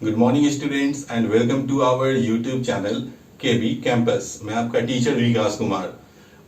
Good morning students and welcome to our YouTube channel KB campus. मैं आपका teacher विकास कुमार।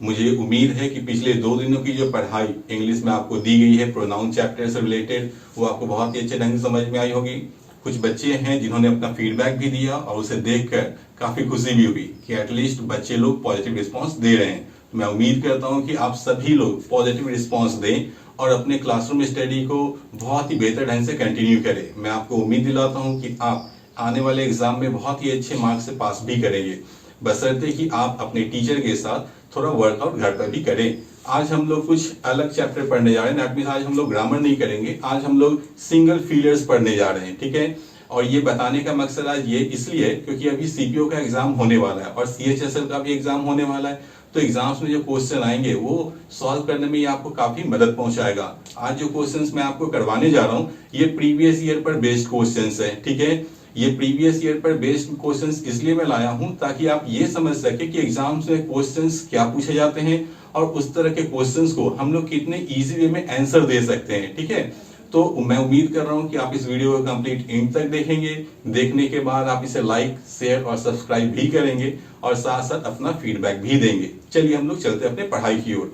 मुझे उम्मीद है कि पिछले 2 दिनों की जो पढ़ाई इंग्लिश में आपको दी गई है प्रोनाउन चैप्टर से रिलेटेड, वो आपको बहुत ही अच्छे ढंग से समझ में आई होगी। कुछ बच्चे हैं जिन्होंने अपना फीडबैक भी दिया और उसे देखकर काफी खुशी भी हुई कि एटलीस्ट बच्चे लोग पॉजिटिव रिस्पॉन्स दे रहे हैं। मैं उम्मीद करता हूं कि आप सभी लोग पॉजिटिव रिस्पॉन्स दें और अपने क्लासरूम स्टडी को बहुत ही बेहतर ढंग से कंटिन्यू करें। मैं आपको उम्मीद दिलाता हूं कि आप आने वाले एग्जाम में बहुत ही अच्छे मार्क्स से पास भी करेंगे, बशर्ते कि आप अपने टीचर के साथ थोड़ा वर्कआउट घर पर भी करें। आज हम लोग कुछ अलग चैप्टर पढ़ने जा रहे हैं। दैट मींस आज हम लोग ग्रामर नहीं करेंगे, आज हम लोग सिंगल फीलर्स पढ़ने जा रहे हैं, ठीक है। और ये बताने का मकसद आज ये इसलिए क्योंकि अभी सीपीओ का एग्जाम होने वाला है और सीएचएसएल का भी एग्जाम होने वाला है। तो एग्जाम्स में जो क्वेश्चन आएंगे वो सॉल्व करने में ये आपको काफी मदद पहुंचाएगा। आज जो क्वेश्चंस मैं आपको करवाने जा रहा हूँ ये प्रीवियस ईयर पर बेस्ड क्वेश्चंस हैं, ठीक है। ये प्रीवियस ईयर पर बेस्ड क्वेश्चंस इसलिए मैं लाया हूं ताकि आप ये समझ सके कि एग्जाम्स में क्वेश्चंस क्या पूछे जाते हैं और उस तरह के क्वेश्चंस को हम लोग कितने इजी वे में आंसर दे सकते हैं, ठीक है। तो मैं उम्मीद कर रहा हूं कि आप इस वीडियो को कंप्लीट एंड तक देखेंगे। देखने के बाद आप इसे लाइक, शेयर और सब्सक्राइब भी करेंगे और साथ साथ अपना फीडबैक भी देंगे। चलिए हम लोग चलते हैं अपने पढ़ाई की ओर।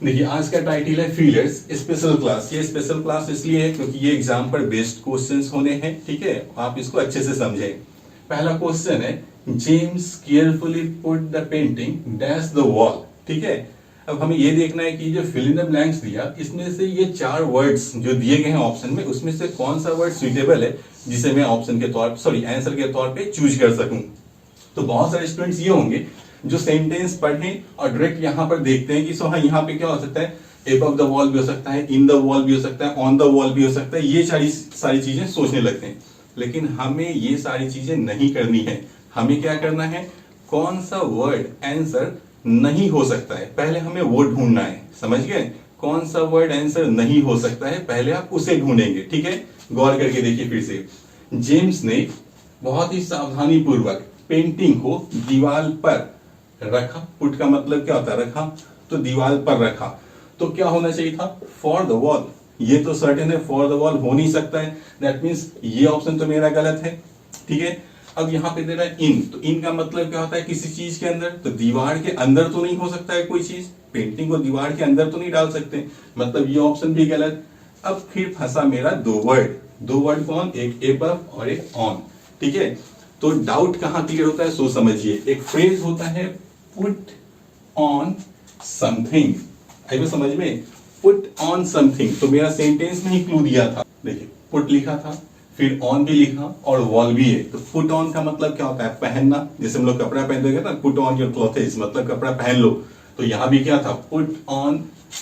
देखिए आज का टाइटल है फीलर्स स्पेशल क्लास। ये स्पेशल क्लास इसलिए है क्योंकि ये एग्जाम पर बेस्ड क्वेश्चंस होने हैं, ठीक है। आप इसको अच्छे से समझें। पहला क्वेश्चन है James carefully put the painting dash the wall, ठीक है। अब हमें ये देखना है कि जो फिल इन द ब्लैंक्स दिया इसमें से ये 4 वर्ड्स जो दिए गए हैं ऑप्शन में उसमें से कौन सा वर्ड सुइटेबल है जिसे मैं ऑप्शन के तौर आंसर के तौर पे चूज कर सकूं। तो बहुत सारे स्टूडेंट्स ये होंगे जो सेंटेंस पढ़ें और डायरेक्ट यहाँ पर देखते हैं कि सो हाँ यहाँ पे क्या हो सकता है, एबव द वॉल भी हो सकता है, इन द वॉल भी हो सकता है, ऑन द वॉल भी हो सकता है। ये सारी चीजें सोचने लगते हैं, लेकिन हमें ये सारी चीजें नहीं करनी है। हमें क्या करना है, कौन सा वर्ड आंसर नहीं हो सकता है पहले हमें वो ढूंढना है। समझ गए, कौन सा वर्ड आंसर नहीं हो सकता है पहले आप उसे ढूंढेंगे, ठीक है। गौर करके देखिए फिर से। जेम्स ने बहुत ही सावधानी पूर्वक पेंटिंग को दीवार पर रखा। पुट का मतलब क्या होता है, रखा, तो दीवार पर रखा। तो क्या होना चाहिए था, फॉर द वॉल। ये तो सर्टेन है, फॉर द वॉल हो नहीं सकता है। दैट मींस ये ऑप्शन तो मेरा गलत है, ठीक है। अब यहाँ पे दे रहा है इन, तो इन का मतलब क्या होता है, किसी चीज के अंदर। तो दीवार के अंदर तो नहीं हो सकता है कोई चीज, पेंटिंग को दीवार के अंदर तो नहीं डाल सकते, मतलब ये ऑप्शन भी गलत। अब फिर फंसा मेरा दो वर्ड कौन, एक एबव और एक ऑन, ठीक है। तो डाउट कहां क्लियर होता है, सो समझिए। एक फ्रेज होता है पुट ऑन समथिंग, आई समझ में, पुट ऑन समथिंग। तो मेरा सेंटेंस में ही क्लू दिया था, देखिए पुट लिखा था, फिर ऑन भी लिखा और वॉल भी है। तो पुट ऑन का मतलब क्या होता है, पहनना। जैसे हम लोग कपड़ा पहनते हैं ना, पुट ऑन योर क्लॉथेस, मतलब कपड़ा पहन लो। तो यहां भी क्या था, पुट ऑन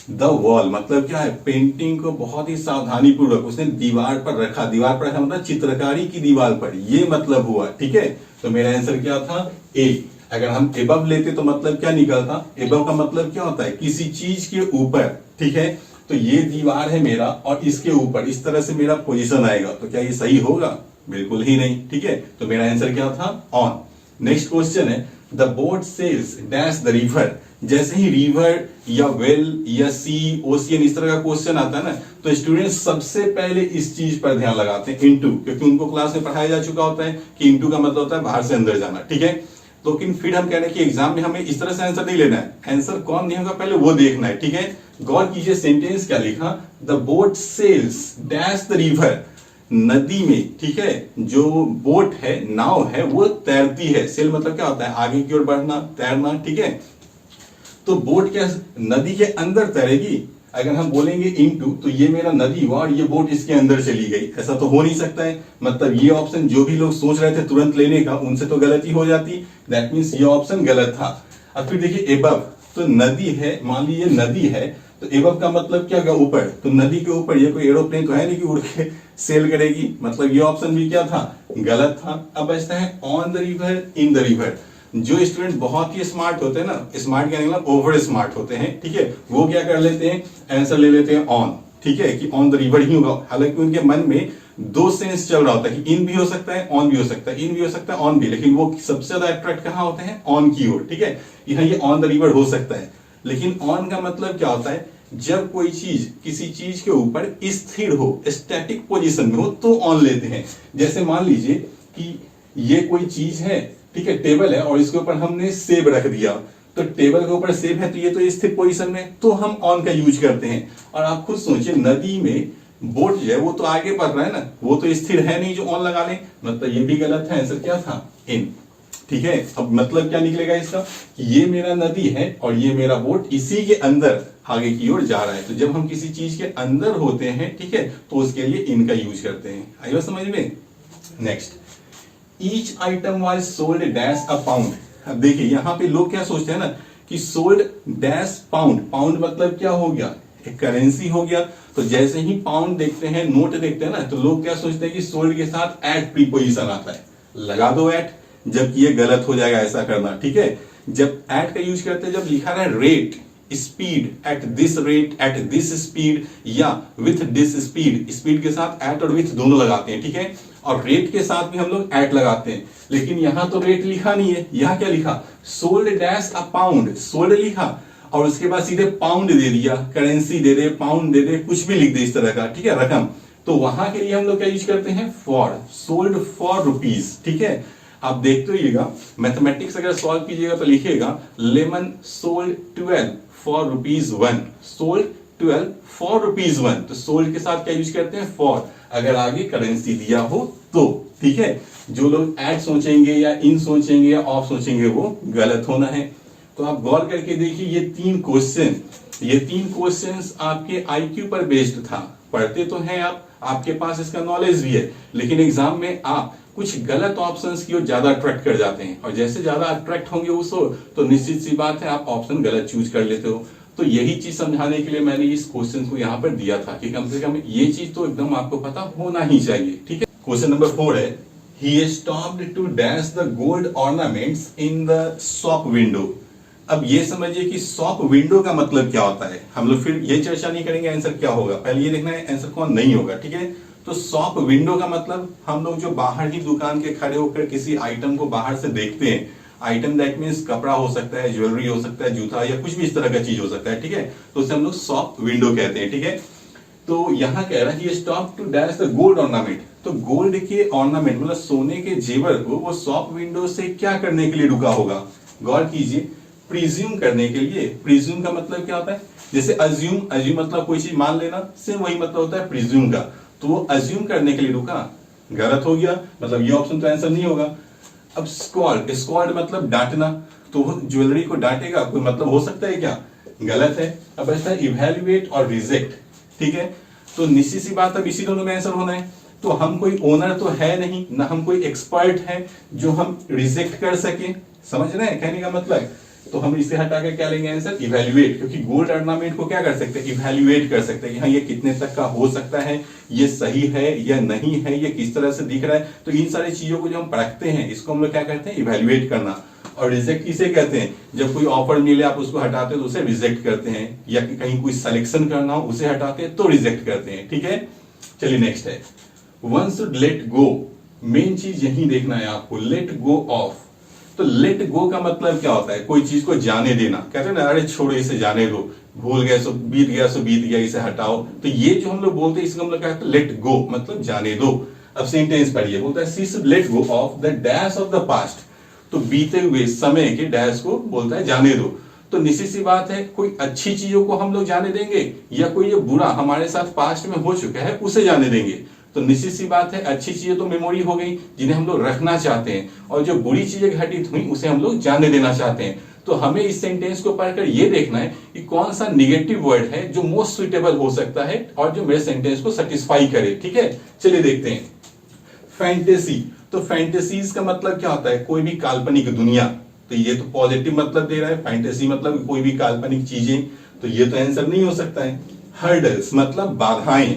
द वॉल, मतलब क्या है, पेंटिंग को बहुत ही सावधानी पूर्वक उसने दीवार पर रखा। दीवार पर रखा मतलब चित्रकारी की दीवार पर, ये मतलब हुआ, ठीक है। तो मेरा आंसर क्या था, ए। अगर हम एबव लेते तो मतलब क्या निकलता, एबव का मतलब क्या होता है, किसी चीज के ऊपर, ठीक है। तो ये दीवार है मेरा और इसके ऊपर इस तरह से मेरा पोजीशन आएगा, तो क्या ये सही होगा, बिल्कुल ही नहीं, ठीक है। तो मेरा आंसर क्या था, ऑन। नेक्स्ट क्वेश्चन है the boat sails dash the river. जैसे ही रिवर या वेल या सी, ओशियन, इस तरह का क्वेश्चन आता है ना, तो स्टूडेंट सबसे पहले इस चीज पर ध्यान लगाते हैं, इनटू, क्योंकि उनको क्लास में पढ़ाया जा चुका होता है कि इनटू का मतलब होता है बाहर से अंदर जाना, ठीक है। लेकिन फिर हम कह रहे हैं कि एग्जाम में हमें इस तरह से आंसर नहीं लेना है, आंसर कौन नहीं होगा पहले वो देखना है, ठीक है। गौर कीजिए सेंटेंस क्या लिखा, the boat sails dash the river. नदी में, ठीक है, जो बोट है, नाव है, वो तैरती है। सेल मतलब क्या होता है, आगे की ओर बढ़ना, तैरना, ठीक है। तो बोट क्या नदी के अंदर तैरेगी। अगर हम बोलेंगे इनटू, तो ये मेरा नदी हुआ और ये बोट इसके अंदर चली गई, ऐसा तो हो नहीं सकता है। मतलब ये ऑप्शन जो भी लोग सोच रहे थे तुरंत लेने का, उनसे तो गलती हो जाती। दैट मींस ये ऑप्शन गलत था। अब फिर देखिए एबव, तो नदी है, मान लीजिए नदी है, तो एबव का मतलब क्या होगा, ऊपर। तो नदी के ऊपर ये कोई एरोप्लेन तो है नहीं कि उड़ के सेल करेगी, मतलब ये ऑप्शन भी क्या था, गलत था। अब बचता है on the river, in the river. जो स्टूडेंट बहुत ही स्मार्ट होते हैं ना, स्मार्ट क्या मतलब ओवर स्मार्ट होते हैं, ठीक है, वो क्या कर लेते हैं, आंसर ले लेते हैं ऑन, ठीक है, कि ऑन द रिवर ही होगा। हालांकि उनके मन में दो सेंस चल रहा होता है कि इन भी हो सकता है, ऑन भी हो सकता है, इन भी हो सकता है, ऑन भी, लेकिन वो सबसे ज्यादा अट्रैक्ट कहां होते हैं, ऑन की ओर, ठीक है। यहाँ ये ऑन द रिवर हो सकता है, लेकिन ऑन का मतलब क्या होता है, जब कोई चीज किसी चीज के ऊपर स्थिर हो, स्टैटिक पोजीशन में हो तो ऑन लेते हैं। जैसे मान लीजिए कि ये कोई चीज है, ठीक है, टेबल है और इसके ऊपर हमने सेब रख दिया, तो टेबल के ऊपर सेब है तो ये तो स्थिर पोजीशन में, तो हम ऑन का यूज करते हैं। और आप खुद सोचिए, नदी में बोट जो है वो तो आगे बढ़ रहा है ना, वो तो स्थिर है नहीं जो ऑन लगा ले, मतलब ये भी गलत है। आंसर क्या था? इन। ठीक है, अब मतलब क्या निकलेगा इसका? ये मेरा नदी है और ये मेरा बोट इसी के अंदर आगे की ओर जा रहा है। तो जब हम किसी चीज के अंदर होते हैं, ठीक है, तो उसके लिए इनका यूज करते हैं। आइए समझ में। Next, each item was sold dash a pound. अब देखिए यहाँ पे लोग क्या सोचते हैं ना कि सोल्ड डैश पाउंड, पाउंड मतलब क्या हो गया? एक करेंसी हो गया। तो जैसे ही पाउंड देखते हैं, नोट देखते हैं ना, तो लोग क्या सोचते हैं कि सोल्ड के साथ एट प्रीपोजिशन आता है, लगा दो एट, जबकि ये गलत हो जाएगा ऐसा करना। ठीक है, जब एट का यूज करते हैं, जब लिखा रहा है rate, speed, at this rate, at this speed या विथ दिस स्पीड, स्पीड के साथ एट और विथ दोनों लगाते हैं। ठीक है, और रेट के साथ भी हम लोग एट लगाते हैं। लेकिन यहां तो रेट लिखा नहीं है, यहां क्या लिखा? Sold dash a pound, sold लिखा और उसके बाद सीधे पाउंड दे दिया, करेंसी दे दे, पाउंड दे दे, कुछ भी लिख दे इस तरह का, ठीक है, रकम। तो वहां के लिए हम लोग क्या यूज करते हैं? For, sold for rupees. ठीक है, आप देखते होइएगा, मैथमेटिक्स अगर सॉल्व कीजिएगा तो लिखिएगा lemon sold 12 for rupees 1, sold 12 for rupees 1। तो सोल्ड के साथ क्या यूज करते हैं? फॉर, अगर आगे करेंसी दिया हो तो। ठीक है, जो लोग एट सोचेंगे या इन सोचेंगे या ऑफ सोचेंगे वो गलत होना है। तो आप गौर करके देखिए, ये तीन क्वेश्चन आपके आईक्यू पर बेस्ड था। पढ़ते तो हैं आप, आपके पास इसका नॉलेज भी है, लेकिन एग्जाम में आप कुछ गलत ऑप्शंस की ओर ज्यादा अट्रैक्ट कर जाते हैं, और जैसे ज्यादा अट्रैक्ट होंगे उस ओर तो निश्चित सी बात है आप ऑप्शन गलत चूज कर लेते हो। तो यही चीज समझाने के लिए मैंने इस क्वेश्चन को यहाँ पर दिया था कि कम से कम ये चीज तो एकदम आपको पता होना ही चाहिए। ठीक है, क्वेश्चन नंबर 4 है, he stopped to dash the gold ornaments in the shop window. अब ये समझिए कि शॉप विंडो का मतलब क्या होता है। हम लोग फिर ये चर्चा नहीं करेंगे आंसर क्या होगा, पहले ये देखना है आंसर कौन नहीं होगा। ठीक है, तो शॉप विंडो का मतलब हम लोग जो बाहर ही दुकान के खड़े होकर किसी आइटम को बाहर से देखते हैं। आइटम दैट मीन्स कपड़ा हो सकता है, ज्वेलरी हो सकता है, जूता या कुछ भी इस तरह का चीज हो सकता है। ठीक है, तो उसे हम लोग शॉप विंडो कहते हैं। ठीक है, तो यहाँ कह रहा है कि stop to dash the gold ornament. तो गोल्ड के ऑर्नामेंट मतलब सोने के जेवर को वो शॉप विंडो से क्या करने के लिए रुका होगा? गौर कीजिए, प्रिज्यूम करने के लिए। प्रिज्यूम का मतलब क्या होता है? जैसे अज्यूम, अज्यूम मतलब कोई चीज मान लेना, सेम वही मतलब होता है प्रिज्यूम का। तो वो अज्यूम करने के लिए रुका, गलत हो गया, मतलब ये ऑप्शन तो आंसर नहीं होगा। अब स्क्वाल्ड, स्क्वाल्ड मतलब डांटना, तो वो ज्वेलरी को डांटेगा, कोई मतलब हो सकता है क्या? गलत है। अब ऐसा है इवेल्युएट और रिजेक्ट। ठीक है, तो निश्चित सी बात अब इसी दोनों में आंसर होना है। तो हम कोई ओनर तो है नहीं, ना हम कोई एक्सपर्ट है जो हम रिजेक्ट कर सके। समझ रहे हैं कहने का मतलब? तो हम इसे हटा के क्या लेंगे आंसर? इवेल्युएट, क्योंकि गोल्ड ऑर्नामेंट को क्या कर सकते हैं? इवेल्युएट कर सकते हैं कि हाँ ये कितने तक का हो सकता है, ये सही है या नहीं है, ये किस तरह से दिख रहा है। तो इन सारी चीजों को जो हम परखते हैं इसको हम लोग क्या कहते हैं? इवेल्युएट करना। और रिजेक्ट किसे कहते हैं? जब कोई ऑफर मिले आप उसको हटाते हो तो उसे रिजेक्ट करते हैं, या कहीं कोई सिलेक्शन करना हो उसे हटाते हैं तो रिजेक्ट करते हैं। ठीक है, चलिए नेक्स्ट है, one should let go. Main चीज यही देखना है आपको, लेट गो ऑफ। तो लेट गो का मतलब क्या होता है? कोई चीज को जाने देना। कहते हैं ना, अरे छोड़ो इसे जाने दो, भूल गए सो बीत गया, सो बीत गया, इसे हटाओ। तो ये जो हम लोग बोलते हैं इसको हम लोग कहते हैं लेट गो, मतलब जाने दो। अब सेंटेंस पढ़िए, बोलता है she should let go of the dash of the past. तो बीते हुए समय के डैश को बोलता है जाने दो। तो निश्चित सी बात है, कोई अच्छी चीजों को हम लोग जाने देंगे या कोई ये बुरा हमारे साथ पास्ट में हो चुका है उसे जाने देंगे। तो निश्चित सी बात है, अच्छी चीजें तो मेमोरी हो गई जिन्हें हम लोग रखना चाहते हैं, और जो बुरी चीजें घटित हुई उसे हम लोग जाने देना चाहते हैं। तो हमें इस सेंटेंस को पढ़कर ये देखना है कि कौन सा निगेटिव वर्ड है जो मोस्ट सुइटेबल हो सकता है और जो मेरे सेंटेंस को सेटिस्फाई करे। ठीक है, चलिए देखते हैं। फैंटेसी, तो फैंटेसीज का मतलब क्या होता है? कोई भी काल्पनिक दुनिया। तो ये तो पॉजिटिव मतलब दे रहा है, फैंटेसी मतलब कोई भी काल्पनिक चीजें, तो ये तो आंसर नहीं हो सकता है। हर्डल्स मतलब बाधाएं,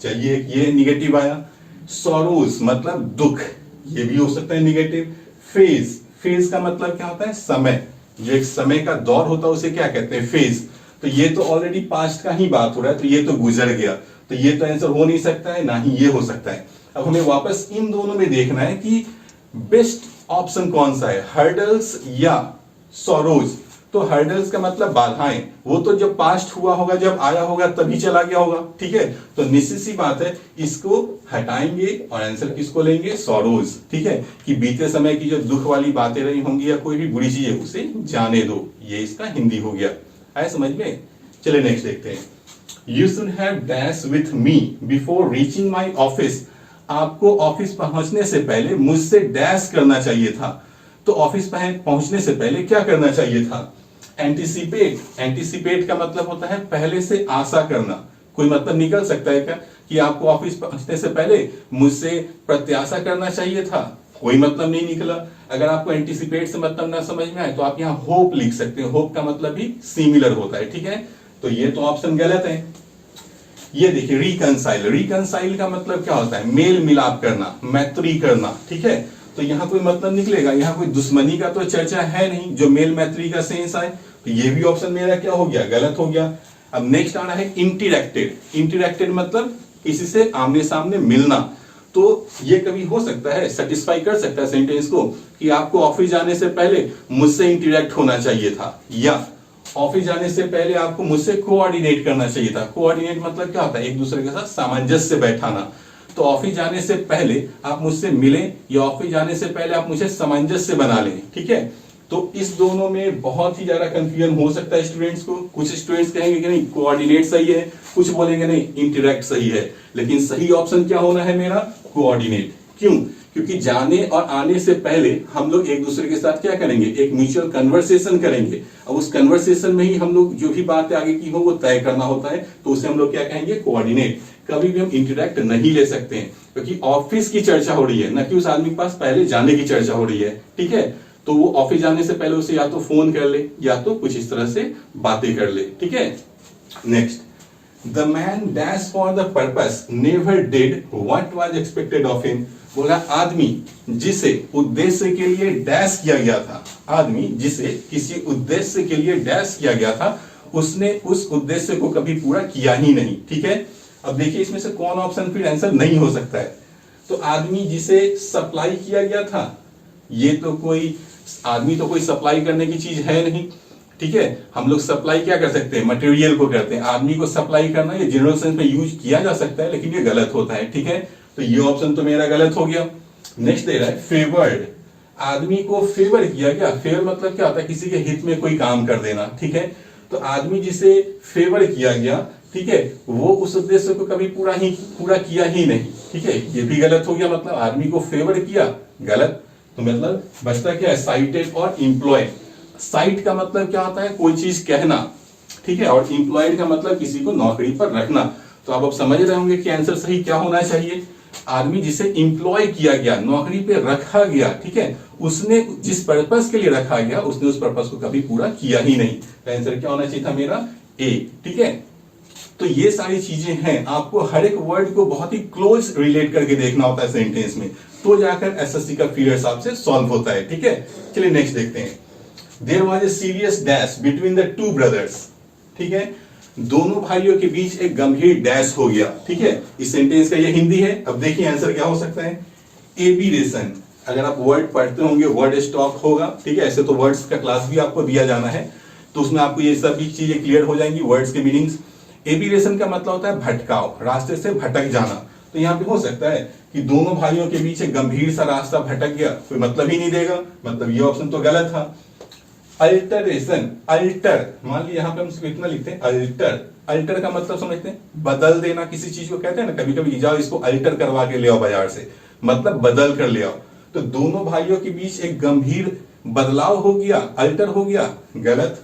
चलिए ये निगेटिव आया। सॉरोज मतलब दुख, ये भी हो सकता है निगेटिव। फेज, फेज का मतलब क्या होता है? समय, जो एक समय का दौर होता है उसे क्या कहते हैं? फेज। तो ये तो ऑलरेडी पास्ट का ही बात हो रहा है, तो ये तो गुजर गया, तो ये तो आंसर हो नहीं सकता है, ना ही ये हो सकता है। अब हमें वापस इन दोनों में देखना है कि बेस्ट ऑप्शन कौन सा है, हर्डल्स या सॉरोज। तो हर्डल्स का मतलब बाधाएं, वो तो जब पास्ट हुआ होगा, जब आया होगा तभी चला गया होगा, ठीक है। तो निश्चित सी बात है इसको हटाएंगे और आंसर किसको लेंगे, सॉरोज, ठीक है, कि बीते समय की जो दुख वाली बातें रही होंगी या कोई भी बुरी चीज है उसे जाने दो, ये इसका हिंदी हो गया। आया समझ में। चलिए नेक्स्ट देखते हैं। You should have dash with me before reaching my office. आपको ऑफिस पहुंचने से पहले मुझसे डैश करना चाहिए था। तो ऑफिस पहुंचने से पहले क्या करना चाहिए था, एंटीसिपेट। एंटीसिपेट का मतलब होता है पहले से आशा करना। कोई मतलब निकल सकता है क्या कि आपको ऑफिस पहुंचने से पहले मुझसे प्रत्याशा करना चाहिए था, कोई मतलब नहीं निकला। अगर आपको एंटीसिपेट से मतलब ना समझ में आए तो आप यहाँ होप लिख सकते हैं, होप का मतलब भी सिमिलर होता है, ठीक है। तो ये तो ऑप्शन गलत है। ये देखिए रिकंसाइल, रिकंसाइल का मतलब क्या होता है, मेल मिलाप करना, मैत्री करना, ठीक है। तो यहाँ कोई मतलब निकलेगा, यहाँ कोई दुश्मनी का तो चर्चा है नहीं जो मेल मैत्री का सेंस आए, तो ये भी ऑप्शन मेरा क्या हो गया, गलत हो गया। अब नेक्स्ट आ रहा है इंटरेक्टेड। इंटरेक्टेड मतलब किसी से आमने सामने मिलना। तो ये कभी हो सकता है, सेटिस्फाई कर सकता है सेंटेंस को कि आपको ऑफिस जाने से पहले मुझसे इंटरेक्ट होना चाहिए था, या ऑफिस जाने से पहले आपको मुझसे कोऑर्डिनेट करना चाहिए था। कोऑर्डिनेट मतलब क्या होता है, एक दूसरे के साथ सामंजस्य बैठाना। तो ऑफिस जाने से पहले आप मुझसे मिलें या ऑफिस जाने से पहले आप मुझे सामंजस्य बना लें, ठीक है। तो इस दोनों में बहुत ही ज्यादा कंफ्यूजन हो सकता है स्टूडेंट्स को। कुछ स्टूडेंट्स कहेंगे कि नहीं कोऑर्डिनेट सही है, कुछ बोलेंगे नहीं इंटरेक्ट सही है, लेकिन सही ऑप्शन क्या होना है मेरा, कोऑर्डिनेट। क्यों, क्योंकि जाने और आने से पहले हम लोग एक दूसरे के साथ क्या करेंगे, एक म्यूचुअल कन्वर्सेशन करेंगे। अब उस कन्वर्सेशन में ही हम लोग जो भी बातें आगे की हो वो तय करना होता है, तो उसे हम लोग क्या कहेंगे, कोऑर्डिनेट। कभी भी हम इंटरेक्ट नहीं ले सकते हैं क्योंकि ऑफिस की चर्चा हो रही है, न कि उस आदमी के पास पहले जाने की चर्चा हो रही है, ठीक है। तो वो ऑफिस जाने से पहले उसे या तो फोन कर ले या तो कुछ इस तरह से बातें कर ले, ठीक है। Next, the man dash for the purpose never did what was expected of him. बोला आदमी जिसे उद्देश्य के लिए डैश किया गया था, आदमी जिसे किसी उद्देश्य के लिए डैश किया गया था उसने उस उद्देश्य को कभी पूरा किया ही नहीं, ठीक है। अब देखिए इसमें से कौन ऑप्शन फिर आंसर नहीं हो सकता है। तो आदमी जिसे सप्लाई किया गया था, ये तो कोई आदमी तो कोई सप्लाई करने की चीज है नहीं, ठीक है। हम लोग सप्लाई क्या कर सकते हैं, मटेरियल को करते हैं। आदमी को सप्लाई करना ये जनरल सेंस में यूज किया जा सकता है, लेकिन ये गलत होता है, ठीक है। तो ये ऑप्शन तो मेरा गलत हो गया। नेक्स्ट दे रहा है फेवर्ड, आदमी को फेवर किया गया। फेवर मतलब क्या होता है, किसी के हित में कोई काम कर देना, ठीक है। तो आदमी जिसे फेवर किया गया, ठीक है, वो उस उद्देश्य को कभी पूरा किया ही नहीं, ठीक है। ये भी गलत हो गया, मतलब आदमी को फेवर किया, गलत। तो मतलब बचता क्या है, साइटेड और एम्प्लॉय। साइट का मतलब क्या होता है, कोई चीज कहना, ठीक है, और एम्प्लॉयड का मतलब किसी को नौकरी पर रखना। तो आप समझ रहे होंगे कि आंसर सही क्या होना चाहिए, आदमी जिसे एम्प्लॉय किया गया, नौकरी पे रखा गया, ठीक है, उसने जिस पर्पस के लिए रखा गया उसने उस पर्पस को कभी पूरा किया ही नहीं। तो आंसर क्या होना चाहिए था मेरा, ए, ठीक है। तो ये सारी चीजें हैं, आपको हर एक वर्ड को बहुत ही क्लोज रिलेट करके देखना होता है सेंटेंस में, तो जाकर एसएससी का पीरियड आपसे सॉल्व होता है, ठीक है। चलिए नेक्स्ट देखते हैं। There was a serious dash between the two brothers, ठीक है, दोनों भाइयों के बीच एक गंभीर डैश हो गया, ठीक है। इस सेंटेंस का ये हिंदी है। अब देखिए आंसर क्या हो सकता है, एबीरेशन। अगर आप वर्ड पढ़ते होंगे वर्ड स्टॉक होगा, ठीक है। ऐसे तो वर्ड्स का क्लास भी आपको दिया जाना है, तो उसमें आपको ये सभी चीजें क्लियर हो जाएंगी, वर्ड्स के मीनिंग्स। एबीरेशन का मतलब होता है भटकाव, रास्ते से भटक जाना। तो यहाँ पे हो सकता है कि दोनों भाइयों के बीच एक गंभीर सा रास्ता भटक गया, कोई मतलब ही नहीं देगा, मतलब ये ऑप्शन तो गलत था। अल्टरेशन, अल्टर, मान लीजिए यहाँ पे हम सिर्फ इतना लिखते हैं अल्टर। अल्टर का मतलब समझते हैं, बदल देना किसी चीज को, कहते हैं ना कभी कभी जाओ इसको अल्टर करवा के ले आओ बाजार से, मतलब बदल कर ले आओ। तो दोनों भाइयों के बीच एक गंभीर बदलाव हो गया, अल्टर हो गया, गलत।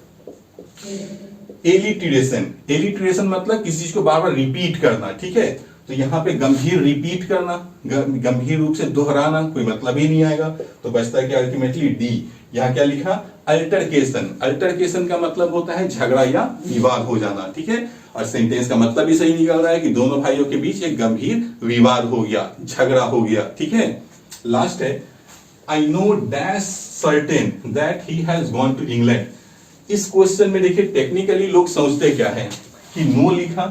एलिटरेशन, एलिटरेशन मतलब किसी चीज को बार बार रिपीट करना, ठीक है। तो यहाँ पे गंभीर रिपीट करना, गंभीर रूप से दोहराना, कोई मतलब ही नहीं आएगा। तो बचता है कि अल्टीमेटली डी। यहाँ क्या लिखा, अल्टरकेशन। अल्टरकेशन का मतलब होता है झगड़ा या विवाद हो जाना, ठीक है। और सेंटेंस का मतलब भी सही निकल रहा है कि दोनों भाइयों के बीच एक गंभीर विवाद हो गया, झगड़ा हो गया, ठीक है। लास्ट है, I know dash certain that he has gone to England. इस क्वेश्चन में देखिए टेक्निकली लोग सोचते क्या है कि नो लिखा,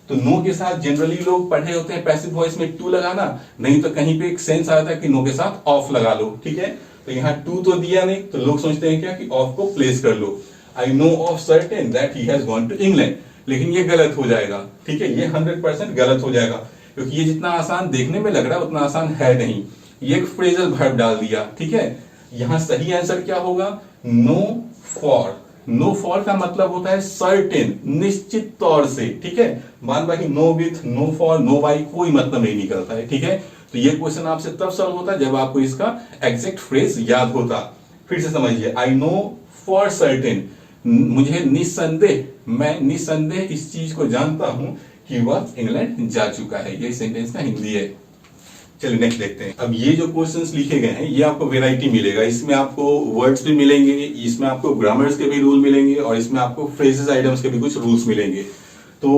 तो नो के साथ जनरली लोग पढ़े होते हैं पैसिव वॉइस में टू लगाना, नहीं तो कहीं पे एक सेंस आता है कि नो के साथ ऑफ लगा लो, ठीक है। तो यहाँ टू तो दिया नहीं, तो लोग सोचते हैं क्या कि ऑफ को प्लेस कर लो। I know of certain that he has gone to England, लेकिन ये गलत हो जाएगा, ठीक है, ये 100% गलत हो जाएगा, क्योंकि ये जितना आसान देखने में लग रहा है उतना आसान है नहीं। ये एक फ्रेजल वर्ब डाल दिया, ठीक है। यहां सही आंसर क्या होगा, नो फॉर। नो फॉर का मतलब होता है सर्टेन, निश्चित तौर से, ठीक है। बाद बाकी no with, no for, no by कोई मतलब नहीं निकलता है, ठीक है। तो ये क्वेश्चन आपसे तब सॉल्व होता है जब आपको इसका एग्जैक्ट फ्रेज याद होता। फिर से समझिए, आई नो फॉर सर्टेन, मुझे निसंदेह, मैं निसंदेह इस चीज को जानता हूं कि वह इंग्लैंड जा चुका है। ये सेंटेंस का हिंदी है। चलिए नेक्स्ट देखते हैं। अब ये जो क्वेश्चंस लिखे गए हैं ये आपको वेराइटी मिलेगा, इसमें आपको वर्ड्स भी मिलेंगे, इसमें आपको ग्रामर्स के भी रूल मिलेंगे और इसमें आपको फ्रेजेस आइटम्स के भी कुछ रूल्स मिलेंगे। तो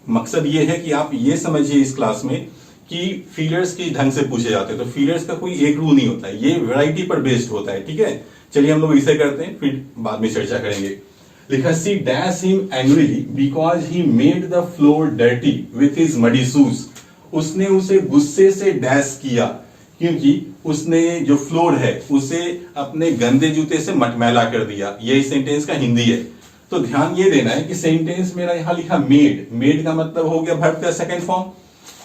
मकसद ये है कि आप ये समझिए इस क्लास में कि फीलर्स के ढंग से पूछे जाते हैं, तो फीलर्स का कोई एक रूल नहीं होता है, ये वैरायटी पर बेस्ड होता है, ठीक है। चलिए हम लोग इसे करते हैं, फिर बाद में चर्चा करेंगे। लिखा, she dash him angrily because he made the floor dirty with his muddy shoes. उसने उसे गुस्से से डैश किया क्योंकि उसने जो फ्लोर है उसे अपने गंदे जूते से मटमैला कर दिया। यही सेंटेंस का हिंदी है। तो ध्यान ये देना है कि सेंटेंस मेरा यहां लिखा मेड, मेड का मतलब हो गया वर्ब का सेकंड फॉर्म।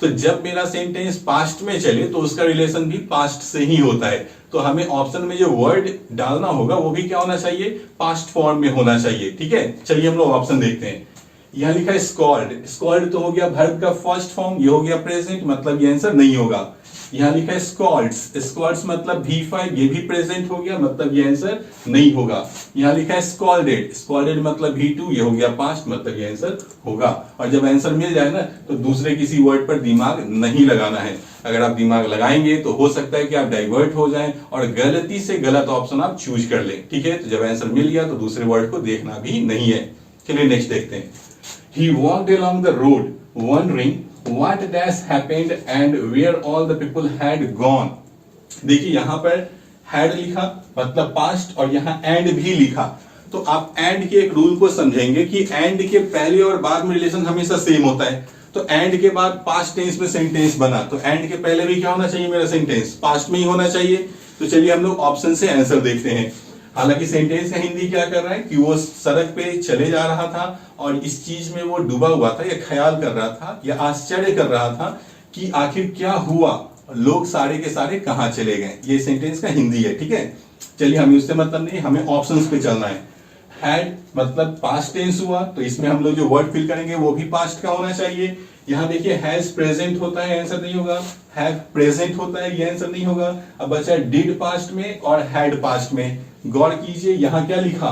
तो जब मेरा सेंटेंस पास्ट में चले तो उसका रिलेशन भी पास्ट से ही होता है। तो हमें ऑप्शन में जो वर्ड डालना होगा वो भी क्या होना चाहिए, पास्ट फॉर्म में होना चाहिए, ठीक है। चलिए हम लोग ऑप्शन देखते हैं। यहां लिखा है स्कॉल्ड, स्कॉल्ड तो हो गया वर्ब का फर्स्ट फॉर्म, ये हो गया प्रेजेंट, मतलब ये आंसर नहीं होगा। यहां लिखा है स्कॉल्ड्स, स्कॉल्ड्स मतलब V5, ये भी प्रेजेंट हो गया, मतलब ये आंसर नहीं होगा। यहां लिखा है स्कॉल्डेड, स्कॉल्डेड मतलब V2, ये हो गया पास्ट, मतलब ये आंसर होगा। और जब आंसर मिल जाए ना तो दूसरे किसी वर्ड पर दिमाग नहीं लगाना है। अगर आप दिमाग लगाएंगे तो हो सकता है कि आप डाइवर्ट हो जाएं और गलती से गलत ऑप्शन आप चूज कर लें, ठीक है। तो जब आंसर मिल गया तो दूसरे वर्ड को देखना भी नहीं है। चलिए नेक्स्ट देखते हैं। He walked along the road, wondering what dash happened and where all the people had gone. देखिए यहां पर had लिखा मतलब पास्ट और यहां and भी लिखा। तो आप and के एक रूल को समझेंगे कि and के पहले और बाद में रिलेशन हमेशा सेम होता है। तो and के बाद पास्ट टेंस में सेंटेंस बना, तो and के पहले भी क्या होना चाहिए, मेरा सेंटेंस पास्ट में ही होना चाहिए। तो चलिए हम लोग ऑप्शन से आंसर देखते हैं। हालांकि सेंटेंस का हिंदी क्या कर रहा है कि वो सड़क पे चले जा रहा था और इस चीज में वो डूबा हुआ था, या ख्याल कर रहा था या आश्चर्य कर रहा था कि आखिर क्या हुआ, लोग सारे के सारे कहां चले गए। ये सेंटेंस का हिंदी है, ठीक है। चलिए हमें उससे मतलब नहीं, हमें ऑप्शंस पे चलना है। हैड मतलब पास्ट टेंस हुआ, तो इसमें हम लोग जो वर्ड फिल करेंगे वो भी पास्ट का होना चाहिए। यहां देखिए हैज प्रेजेंट होता है, आंसर नहीं होगा। हैव प्रेजेंट होता है, ये आंसर नहीं होगा। अब बचा डिड पास्ट में और हैड पास्ट में। गौर कीजिए यहां क्या लिखा,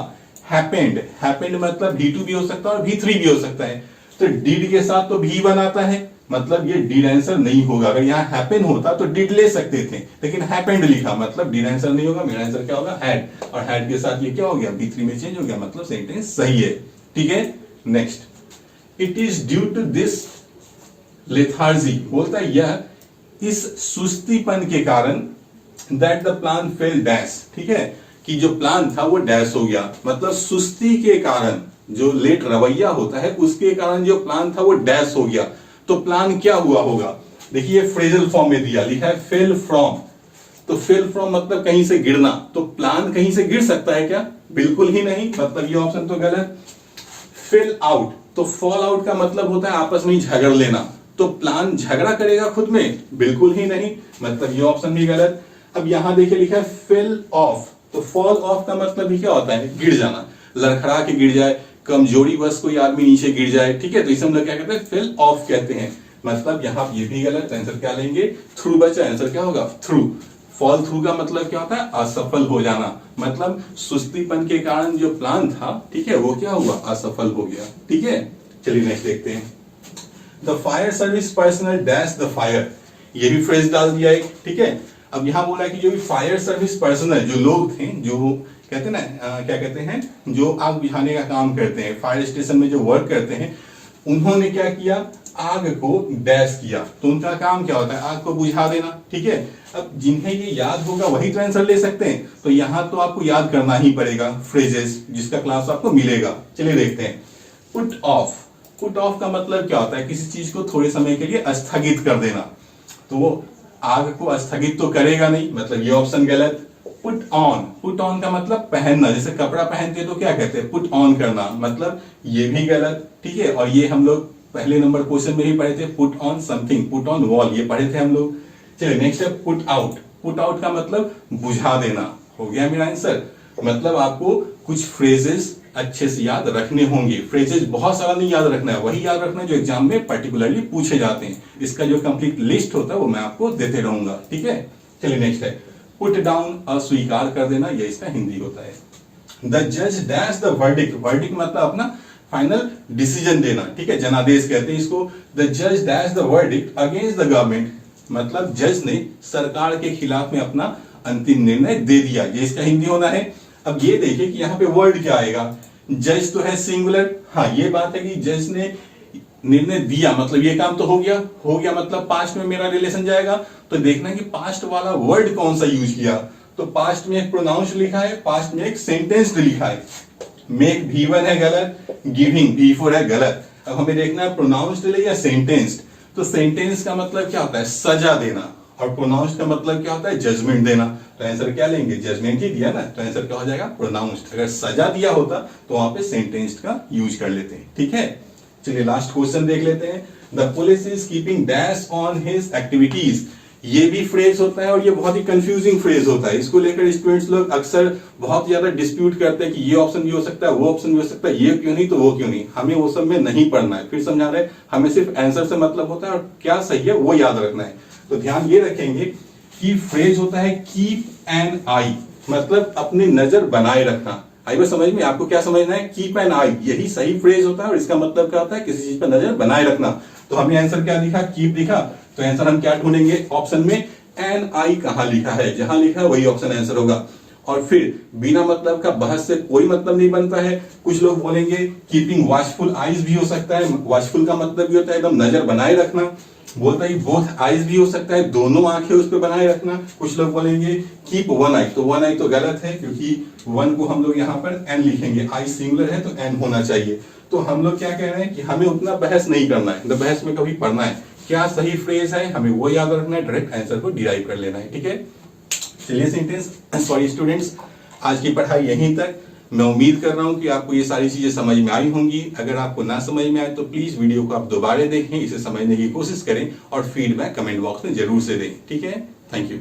हैपेंड, हैपेंड मतलब V2 भी हो सकता है और V3 भी हो सकता है। तो डिड के साथ तो भी बनाता है, मतलब ये डिड आंसर नहीं होगा। अगर यहाँ हैपेन होता तो डिड ले सकते थे, लेकिन हैपेंड लिखा मतलब डिड आंसर नहीं होगा। मेरा आंसर क्या होगा, हैड, और हैड के साथ ये क्या हो गया, V3 में चेंज हो गया, मतलब सेंटेंस सही है, ठीक है। Next, it is due to this lethargy, बोलता है यह इस सुस्तीपन के कारण that the plan fail dash, ठीक है, कि जो प्लान था वो डैश हो गया, मतलब सुस्ती के कारण, जो लेट रवैया होता है उसके कारण जो प्लान था वो डैश हो गया। तो प्लान क्या हुआ होगा, देखिए फ्रेजल फॉर्म में दिया, लिखा है फेल फ्रॉम। तो फेल फ्रॉम मतलब कहीं से गिरना, तो प्लान कहीं से गिर सकता है क्या, बिल्कुल ही नहीं, मतलब ये ऑप्शन तो गलत। फेल आउट, तो फॉल आउट का मतलब होता है आपस में ही झगड़ लेना, तो प्लान झगड़ा करेगा खुद में, बिल्कुल ही नहीं, मतलब ये ऑप्शन भी गलत। अब यहां देखिए लिखा है फेल ऑफ, तो फॉल ऑफ का मतलब भी क्या होता है, गिर जाना, लड़खड़ा के गिर जाए, कमजोरी बस कोई आदमी नीचे गिर जाए, ठीक है, तो इसे हम लोग क्या कहते हैं, फेल ऑफ कहते हैं। मतलब यहां ये भी गलत, आंसर क्या लेंगे, थ्रू बचा, आंसर क्या होगा, थ्रू। फॉल थ्रू का मतलब क्या होता है, असफल हो जाना, मतलब सुस्तीपन के कारण जो प्लान था, ठीक है, वो क्या हुआ, असफल हो गया, ठीक है। चलिए नेक्स्ट देखते हैं। The fire service personal dash the fire, ये भी फ्रेज डाल दिया एक, ठीक है। अब यहां बोला कि जो भी फायर सर्विस पर्सनल जो लोग थे, जो कहते हैं ना क्या कहते हैं, जो आग बुझाने का काम करते हैं, फायर स्टेशन में जो वर्क करते हैं, उन्होंने क्या किया, आग को डैश किया। तो उनका काम क्या होता है, आग को बुझा देना, ठीक है। अब जिन्हें ये याद होगा वही तो आंसर ले सकते हैं, तो यहां तो आपको याद करना ही पड़ेगा फ्रेजेस, जिसका क्लास आपको मिलेगा। चलिए देखते हैं। पुट ऑफ, पुट ऑफ का मतलब क्या होता है, किसी चीज को थोड़े समय के लिए स्थगित कर देना। तो वो आग को स्थगित तो करेगा नहीं, मतलब ये ऑप्शन गलत। पुट ऑन का मतलब पहनना, जैसे कपड़ा पहनते हैं तो क्या कहते हैं, पुट ऑन करना, मतलब ये भी गलत, ठीक है। और ये हम लोग पहले नंबर क्वेश्चन में ही पढ़े थे, put on something, put on wall, ये पढ़े थे हम लोग। चलिए नेक्स्ट है पुट आउट। पुट आउट का मतलब बुझा देना। हो गया मेरा आंसर। मतलब आपको कुछ फ्रेजेस अच्छे से याद रखने होंगे। फ्रेजेस बहुत सारा नहीं याद रखना है, वही याद रखना है जो एग्जाम में पर्टिकुलरली पूछे जाते हैं। इसका जो कंप्लीट लिस्ट होता है वो मैं आपको देते रहूंगा, ठीक है। चलिए नेक्स्ट है पुट डाउन, अस्वीकार कर देना, ये इसका हिंदी होता है। द जज डैश द वर्डिक्ट। वर्डिक्ट मतलब अपना फाइनल डिसीजन देना, ठीक है, जनादेश कहते हैं इसको। द जज dash the verdict against the government, मतलब जज ने सरकार के खिलाफ में अपना अंतिम निर्णय दे दिया, ये इसका हिंदी होना है। अब ये देखिए कि यहाँ पे वर्ड क्या आएगा, जज तो है सिंगुलर, हाँ ये बात है कि जज ने निर्णय दिया, मतलब ये काम तो हो गया मतलब पास्ट में मेरा रिलेशन जाएगा। तो देखना कि पास्ट वाला वर्ड कौन सा यूज किया। तो पास्ट में एक प्रोनाउंस लिखा है, पास्ट में एक सेंटेंस लिखा है। मेक V1 है गलत, गिविंग V4 है गलत। अब हमें देखना है प्रोनाउंस्ड या सेंटेंस्ड। तो सेंटेंस का मतलब क्या होता है, सजा देना, और प्रोनाउंस्ड का मतलब क्या होता है, जजमेंट देना। तो आंसर क्या लेंगे, जजमेंट ही दिया ना, तो आंसर क्या हो जाएगा, प्रोनाउंस्ड। अगर सजा दिया होता तो वहां पे सेंटेंस्ड का यूज कर लेते हैं, ठीक है। चलिए लास्ट क्वेश्चन देख लेते हैं। The police is keeping dash on his activities. ये भी फ्रेज होता है और ये बहुत ही कंफ्यूजिंग फ्रेज होता है। इसको लेकर स्टूडेंट्स लोग अक्सर बहुत ज्यादा डिस्प्यूट करते हैं कि ये ऑप्शन भी हो सकता है, वो ऑप्शन भी हो सकता है, ये क्यों नहीं तो वो क्यों नहीं। हमें वो सब में नहीं पढ़ना है, फिर समझा रहे, हमें सिर्फ आंसर से मतलब होता है और क्या सही है वो याद रखना है। तो ध्यान ये रखेंगे कि फ्रेज होता है कीप एन आई, मतलब अपनी नजर बनाए रखना। आई बात समझ में, आपको क्या समझना है, कीप एन आई, यही सही फ्रेज होता है और इसका मतलब क्या होता है, किसी चीज पर नजर बनाए रखना। तो हमने आंसर क्या लिखा, कीप लिखा, तो आंसर हम क्या ढूंढेंगे, ऑप्शन में एन आई कहां लिखा है, जहां लिखा है वही ऑप्शन आंसर होगा। और फिर बिना मतलब का बहस से कोई मतलब नहीं बनता है। कुछ लोग बोलेंगे कीपिंग वॉचफुल आईज भी हो सकता है, वॉचफुल का मतलब भी होता है एकदम नजर बनाए रखना। बोलता है बोथ आईज भी हो सकता है, दोनों आंखें उस पर बनाए रखना। कुछ लोग बोलेंगे कीप वन आई, तो वन आई तो गलत है क्योंकि वन को हम लोग यहाँ पर एन लिखेंगे, आई सिंगुलर है तो एन होना चाहिए। तो हम लोग क्या कह रहे हैं कि हमें उतना बहस नहीं करना है, तो बहस में कभी पढ़ना है, क्या सही फ्रेज है हमें वो याद रखना है, डायरेक्ट आंसर को डिराइव कर लेना है, ठीक है। चलिए स्टूडेंट्स, आज की पढ़ाई यहीं तक। मैं उम्मीद कर रहा हूं कि आपको ये सारी चीजें समझ में आई होंगी। अगर आपको ना समझ में आए तो प्लीज वीडियो को आप दोबारा देखें, इसे समझने की कोशिश करें और फीडबैक कमेंट बॉक्स में जरूर से दें, ठीक है। Thank you.